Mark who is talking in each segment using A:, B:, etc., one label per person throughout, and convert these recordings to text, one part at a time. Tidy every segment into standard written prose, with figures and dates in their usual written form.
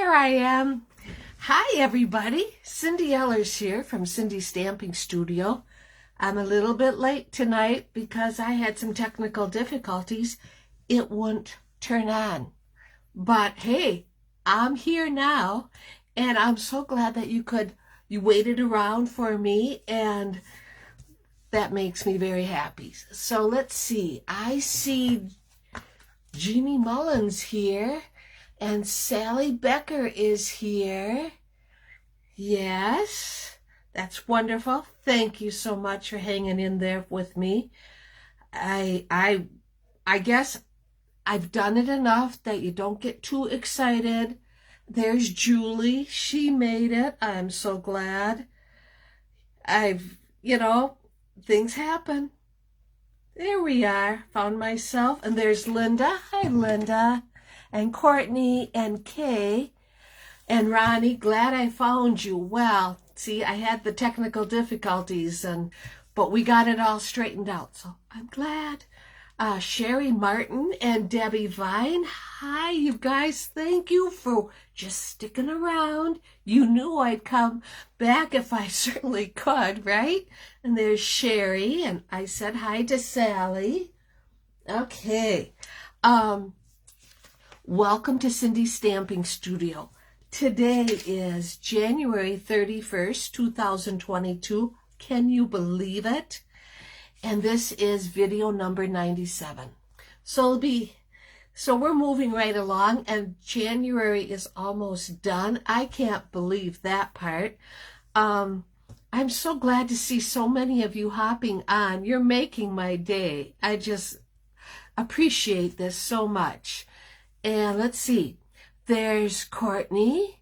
A: Here I am. Hi, everybody. Cindy Ellers here from Cindy's Stamping Studio. I'm a little bit late tonight because I had some technical difficulties. It wouldn't turn on. But hey, I'm here now, and I'm so glad that you waited around for me, and that makes me very happy. So let's see. I see Jeannie Mullins here. And Sally Becker is here. Yes, that's wonderful. Thank you so much for hanging in there with me. I guess I've done it enough that you don't get too excited. There's Julie. She made it. I'm so glad. Things happen. There we are. Found myself. And there's Linda. Hi, Linda. And Courtney and Kay and Ronnie, glad I found you. Well, see, I had the technical difficulties, but we got it all straightened out, so I'm glad. Sherry Martin and Debbie Vine, hi, you guys. Thank you for just sticking around. You knew I'd come back if I certainly could, right? And there's Sherry, and I said hi to Sally. Okay. Welcome to Cindy's Stamping Studio. Today is January 31st, 2022. Can you believe it? And this is video number 97. So we're moving right along, and January is almost done. I can't believe that part. I'm so glad to see so many of you hopping on. You're making my day. I just appreciate this so much. And let's see, there's Courtney,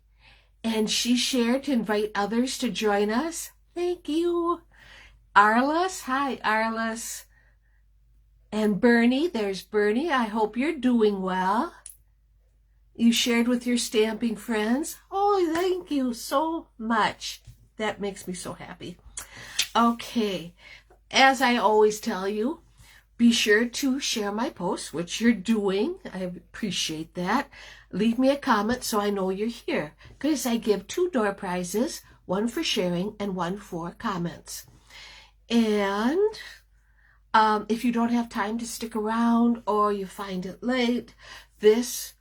A: and she shared to invite others to join us. Thank you. Arliss, hi Arliss. And Bernie, there's Bernie. I hope you're doing well. You shared with your stamping friends. Oh, thank you so much. That makes me so happy. Okay, as I always tell you, be sure to share my posts, which you're doing. I appreciate that. Leave me a comment so I know you're here, because I give 2 door prizes, one for sharing and one for comments. And if you don't have time to stick around or you find it late, this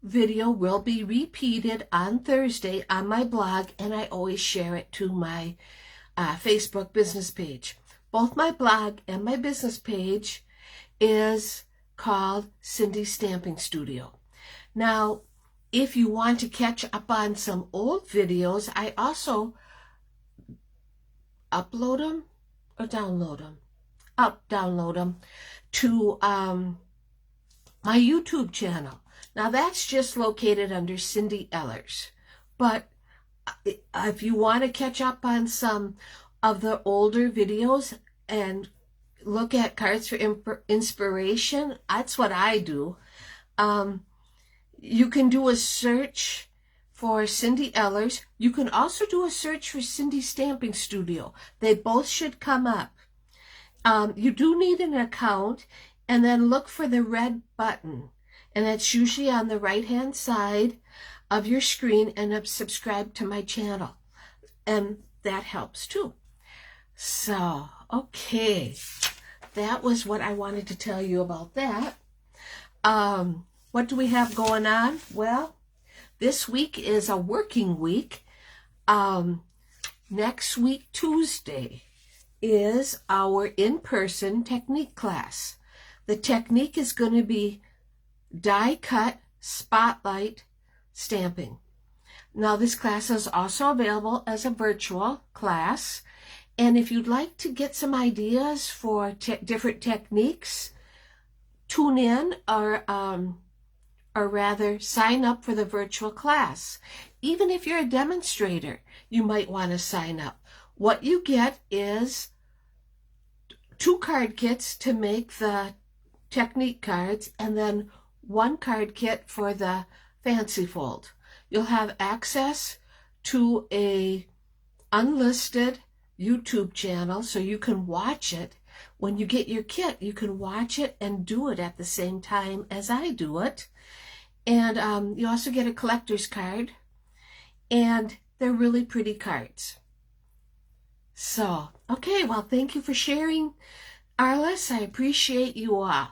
A: video will be repeated on Thursday on my blog, and I always share it to my Facebook business page. Both my blog and my business page is called Cindy's Stamping Studio. Now, if you want to catch up on some old videos, I also upload them or download them. Download them to my YouTube channel. Now, that's just located under Cindy Ellers. But if you want to catch up on some of the older videos and look at cards for inspiration, that's what I do. You can do a search for Cindy Ellers. You can also do a search for Cindy Stamping Studio. They both should come up. You do need an account, and then look for the red button. And it's usually on the right-hand side of your screen, and subscribe to my channel. And that helps too. So, okay, that was what I wanted to tell you about that. What do we have going on? Well, this week is a working week. Next week, Tuesday, is our in-person technique class. The technique is going to be die-cut spotlight stamping. Now, this class is also available as a virtual class. And if you'd like to get some ideas for different techniques, tune in or rather sign up for the virtual class. Even if you're a demonstrator, you might want to sign up. What you get is 2 card kits to make the technique cards, and then 1 card kit for the fancy fold. You'll have access to a unlisted YouTube channel, so you can watch it. When you get your kit, you can watch it and do it at the same time as I do it. And you also get a collector's card and they're really pretty cards. So, okay, well, thank you for sharing, Arliss. I appreciate you all.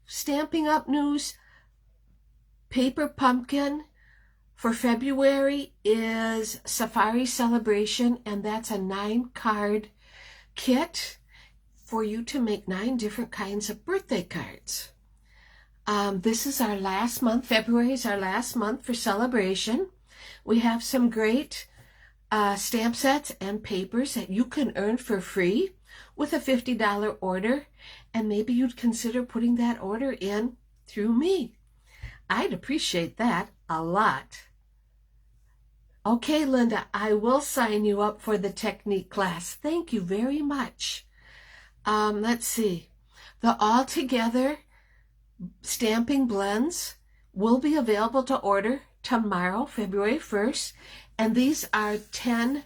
A: Stampin' Up! News, Paper Pumpkin for February is Safari Celebration, and that's a 9-card kit for you to make 9 different kinds of birthday cards. This is our last month. February is our last month for celebration. We have some great stamp sets and papers that you can earn for free with a $50 order, and maybe you'd consider putting that order in through me. I'd appreciate that a lot. Okay, Linda, I will sign you up for the technique class. Thank you very much. Let's see. The All Together Stamping Blends will be available to order tomorrow, February 1st. And these are 10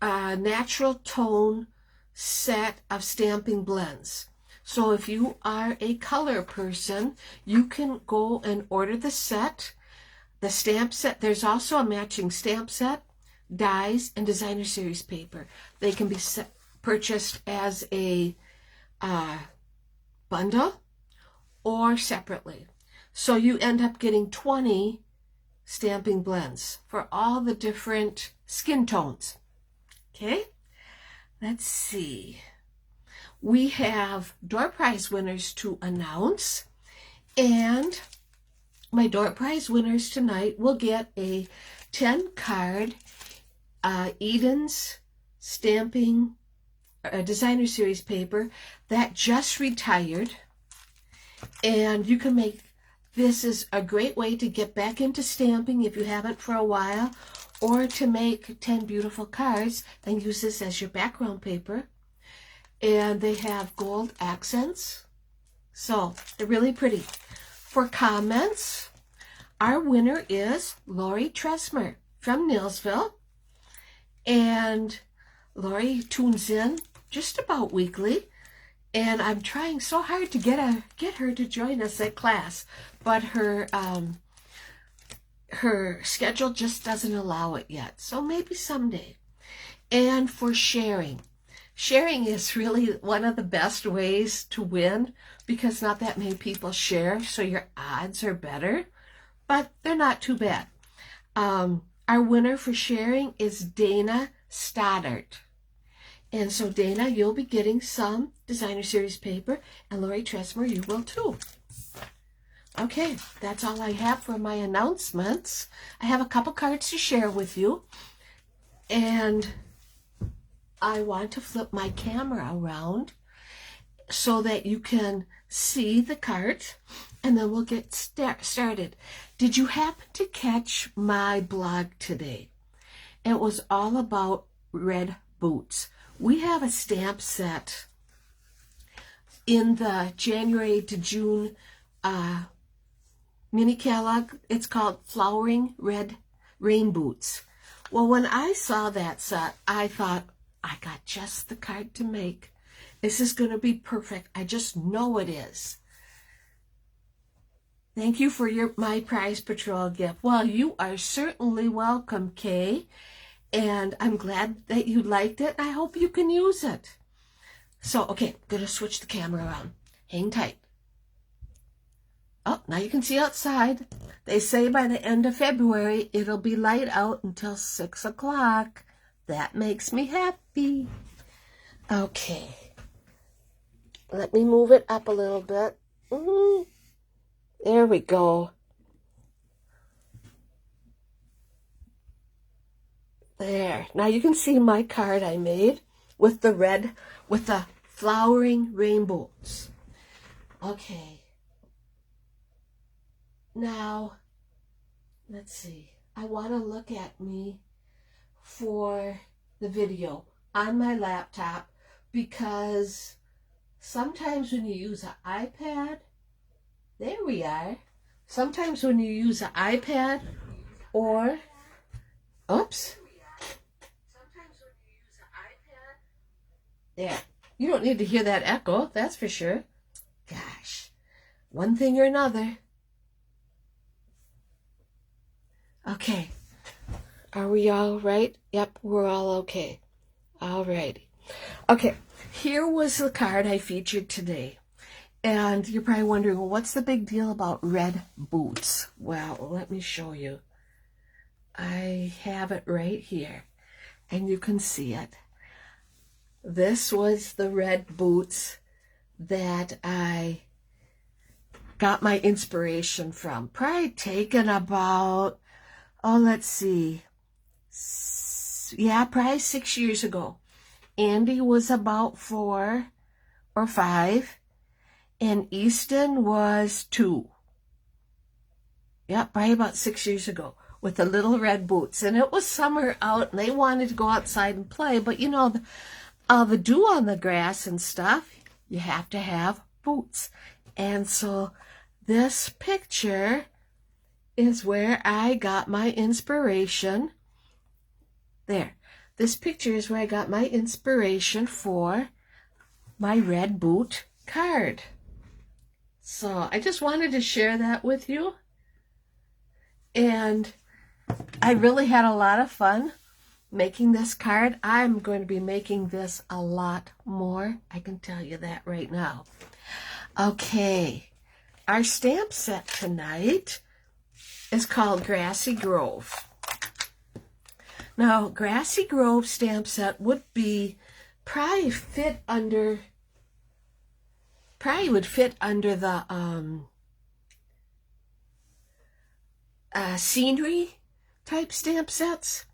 A: natural tone set of stamping blends. So if you are a color person, you can go and order the set, the stamp set. There's also a matching stamp set, dies, and designer series paper. They can be purchased as a bundle or separately. So you end up getting 20 stamping blends for all the different skin tones. Okay, let's see. We have door prize winners to announce, and my door prize winners tonight will get a 10-card Eden's stamping designer series paper that just retired, and you can make this is a great way to get back into stamping if you haven't for a while, or to make 10 beautiful cards and use this as your background paper. And they have gold accents, so they're really pretty. For comments, our winner is Lori Tresmer from Neilsville, and Lori tunes in just about weekly, and I'm trying so hard to get her to join us at class, but her schedule just doesn't allow it yet, so maybe someday. And for sharing is really one of the best ways to win, because not that many people share, so your odds are better, but they're not too bad. Our winner for sharing is Dana Stoddart. And so Dana, you'll be getting some designer series paper, and Lori Tresmer, you will too. Okay, that's all I have for my announcements. I have a couple cards to share with you, and I want to flip my camera around so that you can see the cards, and then we'll get started. Did you happen to catch my blog today? It was all about red boots. We have a stamp set in the January to June mini catalog. It's called Flowering Red Rain Boots. Well, when I saw that set, I thought, I got just the card to make. This is going to be perfect. I just know it is. Thank you for my prize patrol gift. Well, you are certainly welcome, Kay. And I'm glad that you liked it. I hope you can use it. So, okay, I'm going to switch the camera around. Hang tight. Oh, now you can see outside. They say by the end of February, it'll be light out until 6 o'clock. That makes me happy. Okay. Let me move it up a little bit. There we go. There. Now you can see my card I made with the flowering rainbows. Okay. Now, let's see. I want to look at me for the video on my laptop, because sometimes when you use an iPad, there we are. Sometimes when you use an iPad or, oops. There. You don't need to hear that echo, that's for sure. Gosh. One thing or another. Okay. Are we all right? Yep, we're all okay. All righty. Okay, here was the card I featured today. And you're probably wondering, well, what's the big deal about red boots? Well, let me show you. I have it right here, and you can see it. This was the red boots that I got my inspiration from. Probably taken about, oh, let's see. Yeah, probably 6 years ago. Andy was about 4 or 5, and Easton was 2. Yeah, probably about 6 years ago, with the little red boots. And it was summer out, and they wanted to go outside and play, but you know, the dew on the grass and stuff, you have to have boots. And so this picture is where I got my inspiration. There. This picture is where I got my inspiration for my red boot card. So I just wanted to share that with you. And I really had a lot of fun making this card. I'm going to be making this a lot more. I can tell you that right now. Okay. Our stamp set tonight is called Grassy Grove. Now, Grassy Grove stamp set would probably fit under the scenery type stamp sets.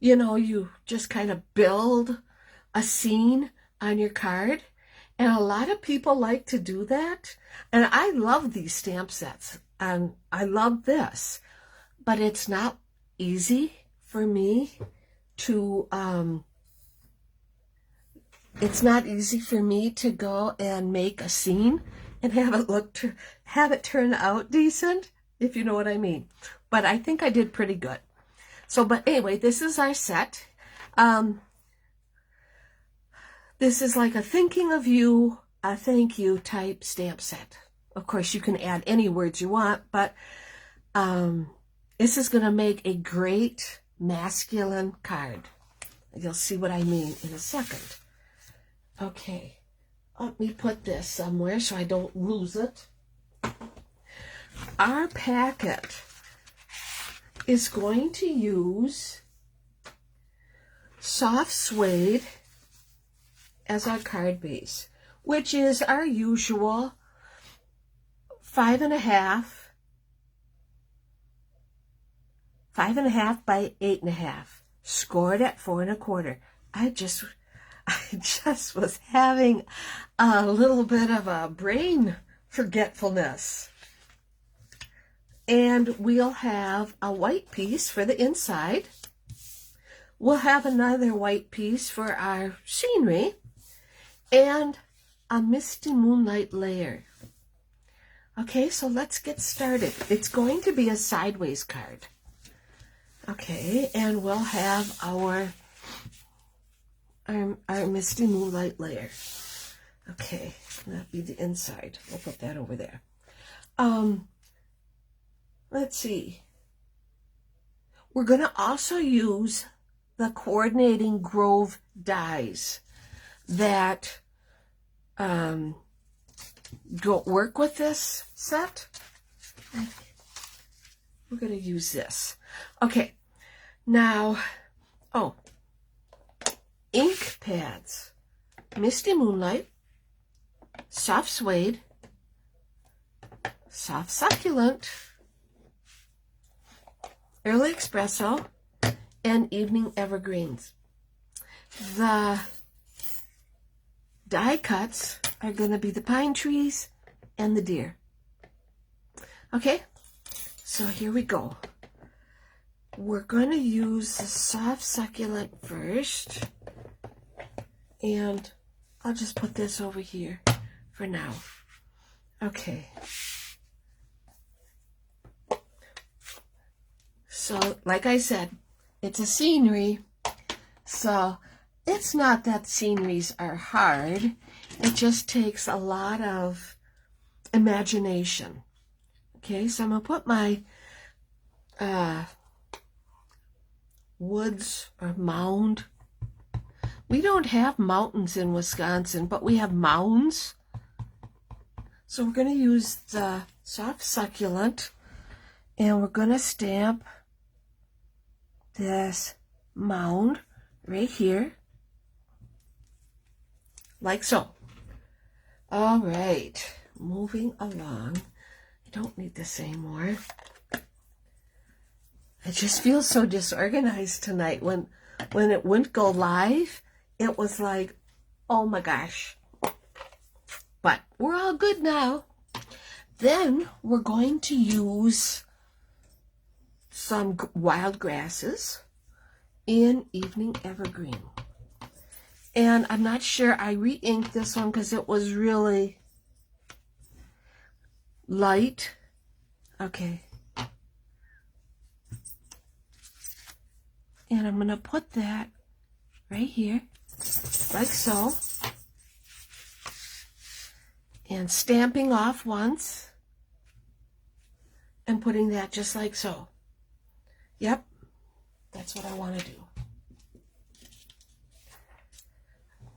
A: You know, you just kind of build a scene on your card. And a lot of people like to do that. And I love these stamp sets. And I love this. But it's not easy for me to go and make a scene and have it turn out decent, if you know what I mean. But I think I did pretty good. So, but anyway, this is our set. This is like a thinking of you, a thank you type stamp set. Of course, you can add any words you want, but this is going to make a great masculine card. You'll see what I mean in a second. Okay, let me put this somewhere so I don't lose it. Our packet is going to use soft suede as our card base, which is our usual 5.5 by 8.5, scored at 4 1/4. I just was having a little bit of a brain forgetfulness. And we'll have a white piece for the inside. We'll have another white piece for our scenery and a Misty Moonlight layer. Okay, so let's get started. It's going to be a sideways card. Okay, and we'll have our Misty Moonlight layer. Okay, that'll be the inside. We'll put that over there. Let's see. We're going to also use the coordinating Grove dies that don't work with this set. We're going to use this. Okay, now, ink pads, Misty Moonlight, soft suede, soft succulent, early espresso, and evening evergreens. The die cuts are going to be the pine trees and the deer. Okay, so here we go. We're going to use the soft succulent first, and I'll just put this over here for now. Okay. So, like I said, it's a scenery, so it's not that sceneries are hard. It just takes a lot of imagination. Okay, so I'm going to put my woods or mound. We don't have mountains in Wisconsin, but we have mounds. So we're going to use the soft succulent, and we're going to stamp this mound right here, like so. All right, moving along. I don't need this anymore. I just feel so disorganized tonight. When it wouldn't go live, it was like, oh my gosh. But we're all good now. Then we're going to use some wild grasses in Evening Evergreen. And I'm not sure, I re-inked this one because it was really light. Okay. And I'm going to put that right here, like so. And stamping off once. And putting that just like so. Yep, that's what I want to do.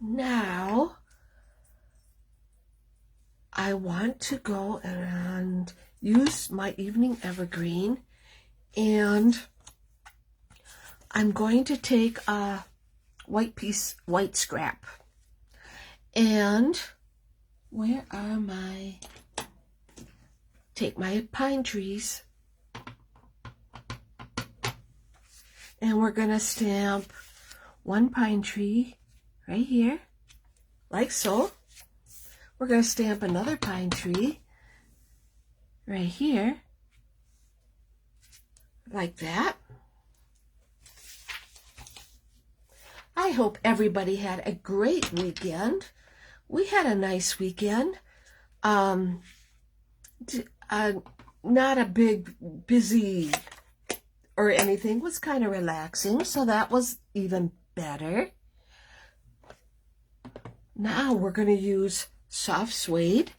A: Now, I want to go and use my Evening Evergreen, and I'm going to take a white scrap. And where are my, take my pine trees, and we're going to stamp one pine tree right here, like so. We're going to stamp another pine tree right here, like that. I hope everybody had a great weekend. We had a nice weekend. Not a big, busy or anything. It was kind of relaxing, so that was even better. Now we're going to use soft suede.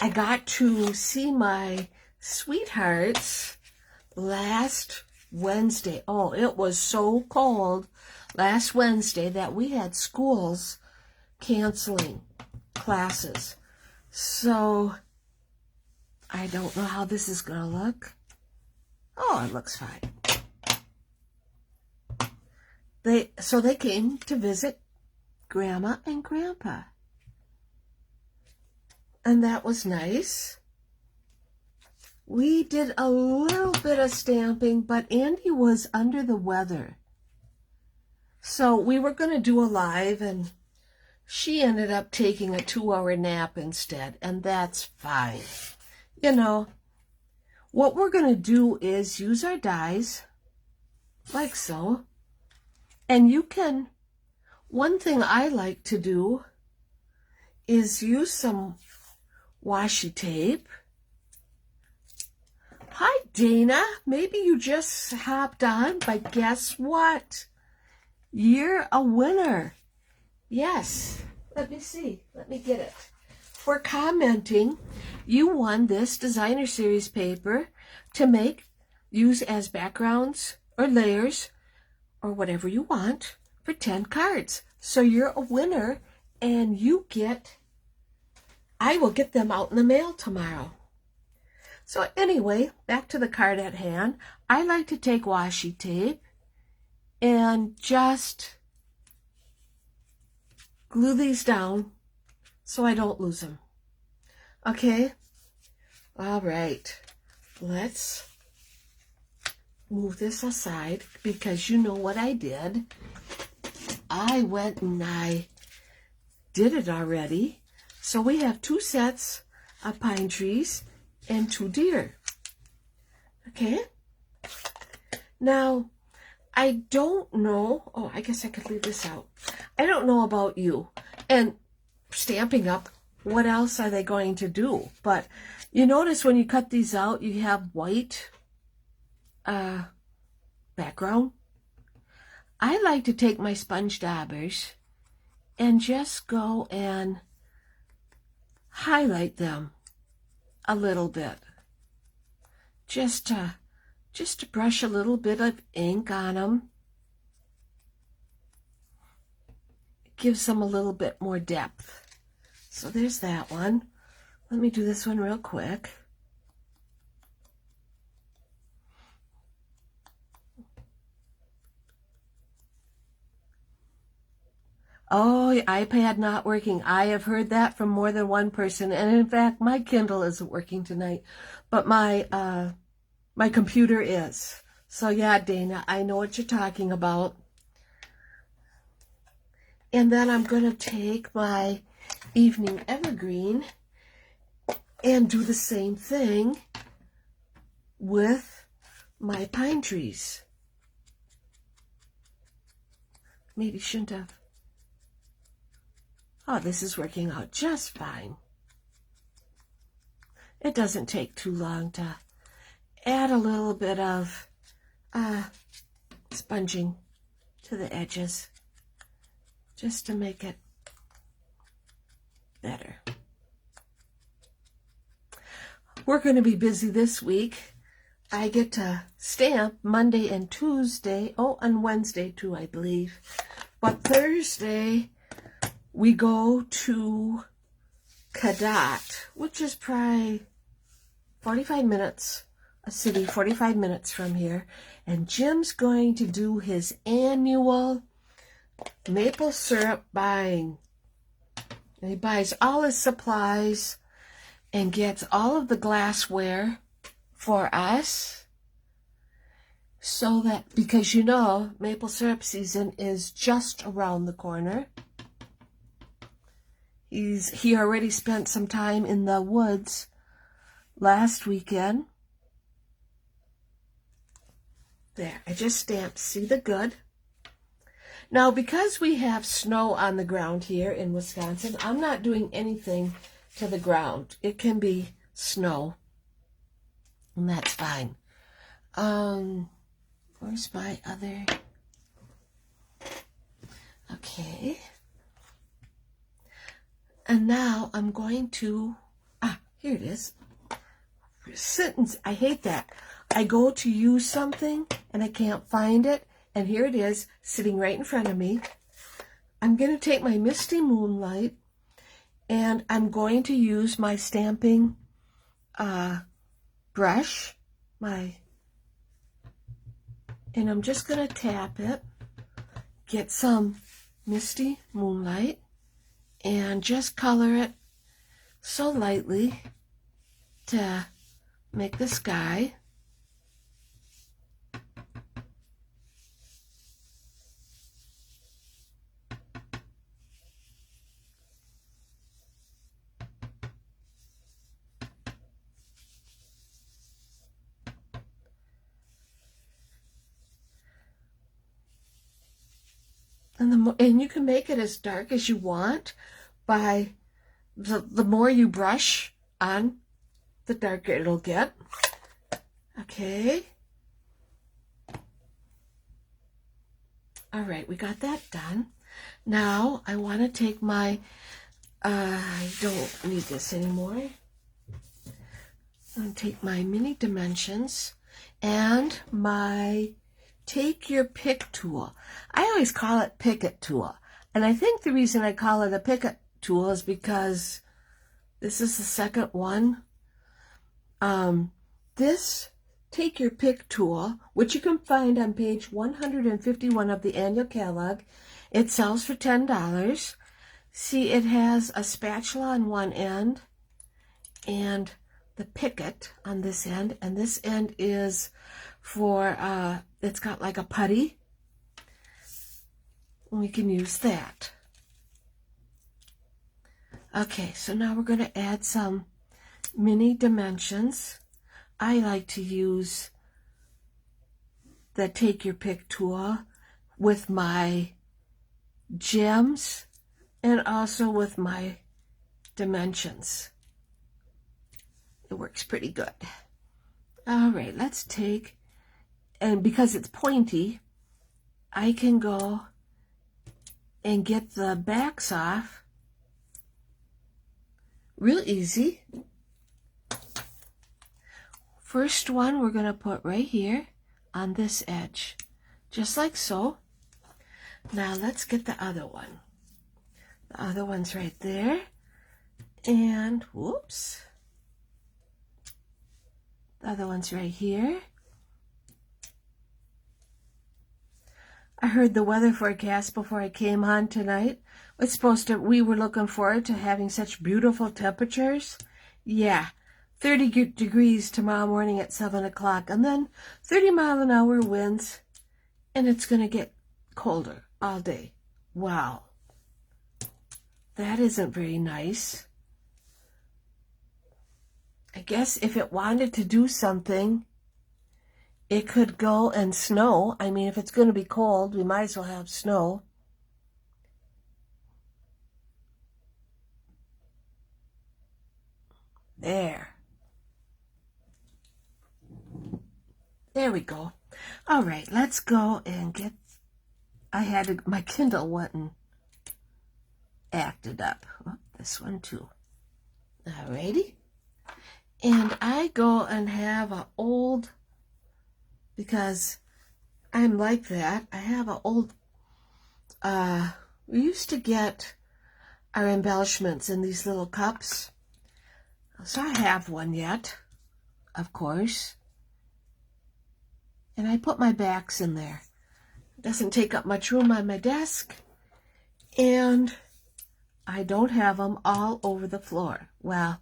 A: I got to see my sweethearts last Wednesday. Oh, it was so cold last Wednesday that we had schools canceling classes. So I don't know how this is going to look. Oh, it looks fine. So they came to visit Grandma and Grandpa. And that was nice. We did a little bit of stamping, but Andy was under the weather. So we were going to do a live, and she ended up taking a 2-hour nap instead, and that's fine. You know, what we're going to do is use our dies, like so. And you can, one thing I like to do is use some washi tape. Hi, Dana. Maybe you just hopped on, but guess what? You're a winner. Yes. Let me see. Let me get it. For commenting, you won this designer series paper to use as backgrounds or layers or whatever you want for 10 cards. So you're a winner, and I will get them out in the mail tomorrow. So anyway, back to the card at hand. I like to take washi tape and just glue these down so I don't lose them. Okay? All right. Let's move this aside because you know what I did. I went and I did it already. So we have 2 sets of pine trees and 2 deer. Okay? Now, I don't know. Oh, I guess I could leave this out. I don't know about you. And stamping up, what else are they going to do? But you notice when you cut these out, you have white background. I like to take my sponge daubers and just go and highlight them a little bit. Just to brush a little bit of ink on them. gives them a little bit more depth. So there's that one. Let me do this one real quick. Oh, your iPad not working. I have heard that from more than one person. And in fact, my Kindle isn't working tonight. But my computer is. So yeah, Dana, I know what you're talking about. And then I'm going to take my Evening Evergreen and do the same thing with my pine trees. Maybe shouldn't have. Oh, this is working out just fine. It doesn't take too long to add a little bit of sponging to the edges just to make it better. We're going to be busy this week. I get to stamp Monday and Tuesday. Oh, and Wednesday too, I believe. But Thursday, we go to Cadott, which is probably 45 minutes, a city 45 minutes from here. And Jim's going to do his annual maple syrup buying. And he buys all his supplies and gets all of the glassware for us. So that, because you know, maple syrup season is just around the corner. He already spent some time in the woods last weekend. There, I just stamped, see the good. Now, because we have snow on the ground here in Wisconsin, I'm not doing anything to the ground. It can be snow, and that's fine. Where's my other? Okay. And now I'm going to, here it is. Sentence, I hate that. I go to use something and I can't find it. And here it is, sitting right in front of me. I'm going to take my Misty Moonlight and I'm going to use my stamping brush. And I'm just going to tap it, get some Misty Moonlight, and just color it so lightly to make the sky. And you can make it as dark as you want by the more you brush on, the darker it'll get. Okay. All right, we got that done. Now I want to take my, I don't need this anymore. I'm going to take my mini dimensions and my Take Your Pick tool. I always call it Picket tool. And I think the reason I call it a Picket tool is because this is the second one. This Take Your Pick tool, which you can find on page 151 of the annual catalog, it sells for $10. See, it has a spatula on one end and the picket on this end, and this end is for, it's got like a putty. We can use that. Okay, so now we're going to add some mini dimensions. I like to use the Take Your Pick tool with my gems and also with my dimensions. It works pretty good. All right, let's take, and because it's pointy, I can go and get the backs off real easy. First one we're going to put right here on this edge, just like so. Now let's get the other one. The other one's right there. And, whoops. The other one's right here. I heard the weather forecast before I came on tonight. We were looking forward to having such beautiful temperatures. Yeah, 30 degrees tomorrow morning at 7 o'clock, and then 30-mile-an-hour winds, and it's going to get colder all day. Wow. That isn't very nice. I guess if it wanted to do something, it could go and snow. I mean, if it's going to be cold, we might as well have snow. There. There we go. All right, let's go and get... my Kindle went and acted up. Oh, this one too. Alrighty. And I go and have an old... because I'm like that. I have an old, we used to get our embellishments in these little cups. So I have one yet, of course. And I put my backs in there. It doesn't take up much room on my desk. And I don't have them all over the floor. Well,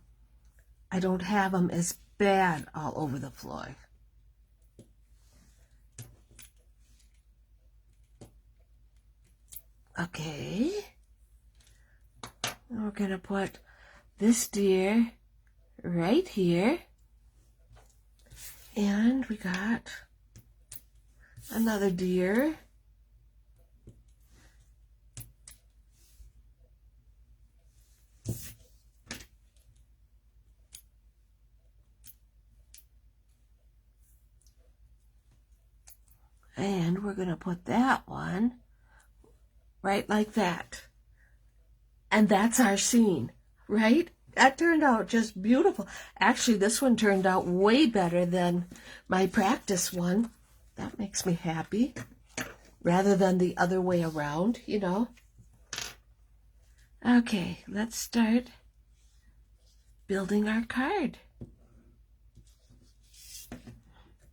A: I don't have them as bad all over the floor. Okay, and we're going to put this deer right here, and we got another deer, and we're going to put that one right like that. And that's our scene, right? That turned out just beautiful. Actually, this one turned out way better than my practice one. That makes me happy. Rather than the other way around, you know. Okay, let's start building our card.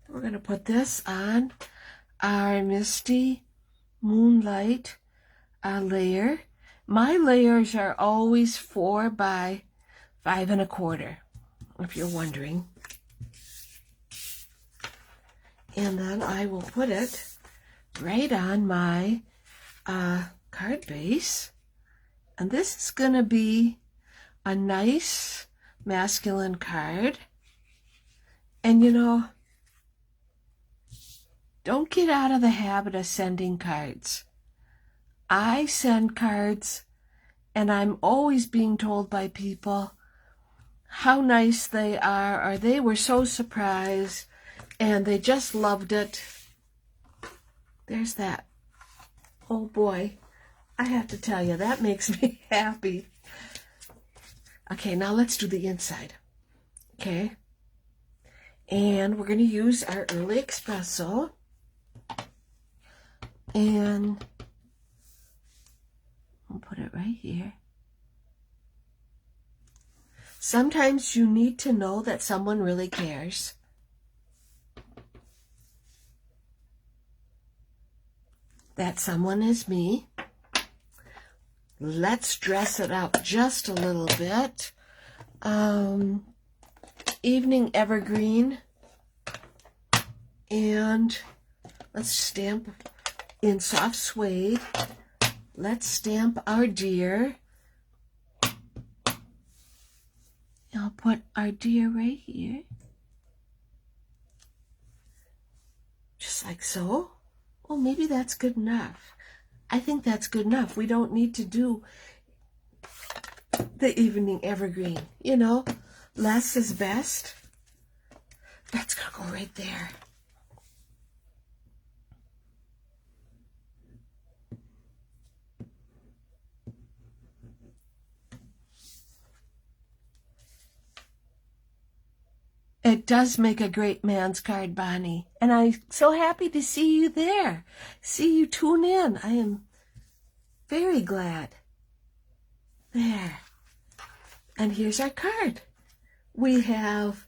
A: We're going to put this on our Misty Moonlight layer. My layers are always 4 by 5 1/4, if you're wondering. And then I will put it right on my card base. And this is going to be a nice masculine card. And you know, don't get out of the habit of sending cards. I send cards, and I'm always being told by people how nice they are, or they were so surprised, and they just loved it. There's that. Oh boy, I have to tell you, that makes me happy. Okay, now let's do the inside. Okay, and we're going to use our early espresso, and I'll put it right here. Sometimes you need to know that someone really cares. That someone is me. Let's dress it up just a little bit. Evening Evergreen. And let's stamp in soft suede. Let's stamp our deer. I'll put our deer right here. Just like so. Well, maybe that's good enough. I think that's good enough. We don't need to do the Evening Evergreen. You know, less is best. That's going to go right there. It does make a great man's card, Bonnie. And I'm so happy to see you there. See you tune in. I am very glad. There. And here's our card. We have,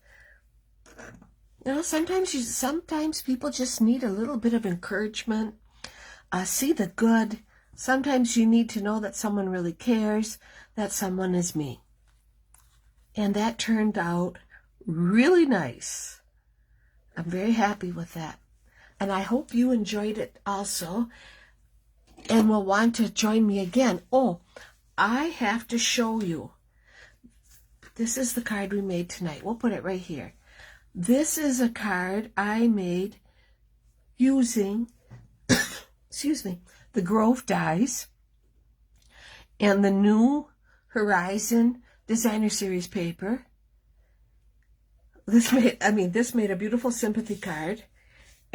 A: sometimes people just need a little bit of encouragement. See the good. Sometimes you need to know that someone really cares, that someone is me. And that turned out really nice. I'm very happy with that. And I hope you enjoyed it also and will want to join me again. Oh, I have to show you. This is the card we made tonight. We'll put it right here. This is a card I made using, excuse me, the Grove dies and the New Horizon Designer Series paper. This made a beautiful sympathy card.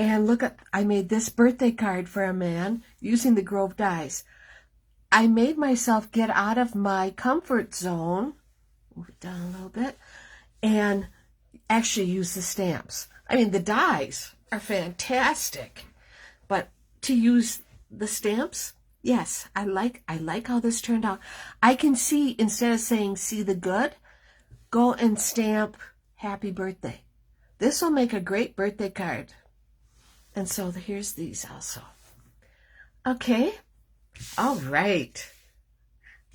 A: And look at, I made this birthday card for a man using the Grove dies. I made myself get out of my comfort zone, move it down a little bit, and actually use the stamps. The dies are fantastic, but to use the stamps, yes, I like how this turned out. I can see, instead of saying see the good, go and stamp happy birthday. This will make a great birthday card. And so here's these also. Okay. All right.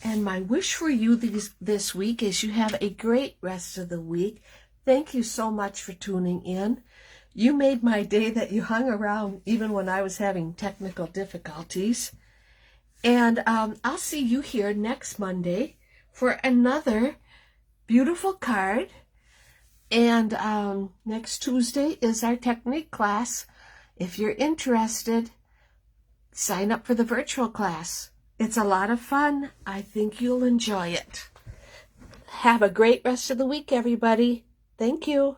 A: And my wish for you this week is you have a great rest of the week. Thank you so much for tuning in. You made my day that you hung around even when I was having technical difficulties. And I'll see you here next Monday for another beautiful card. And next Tuesday is our technique class. If you're interested, sign up for the virtual class. It's a lot of fun. I think you'll enjoy it. Have a great rest of the week, everybody. Thank you.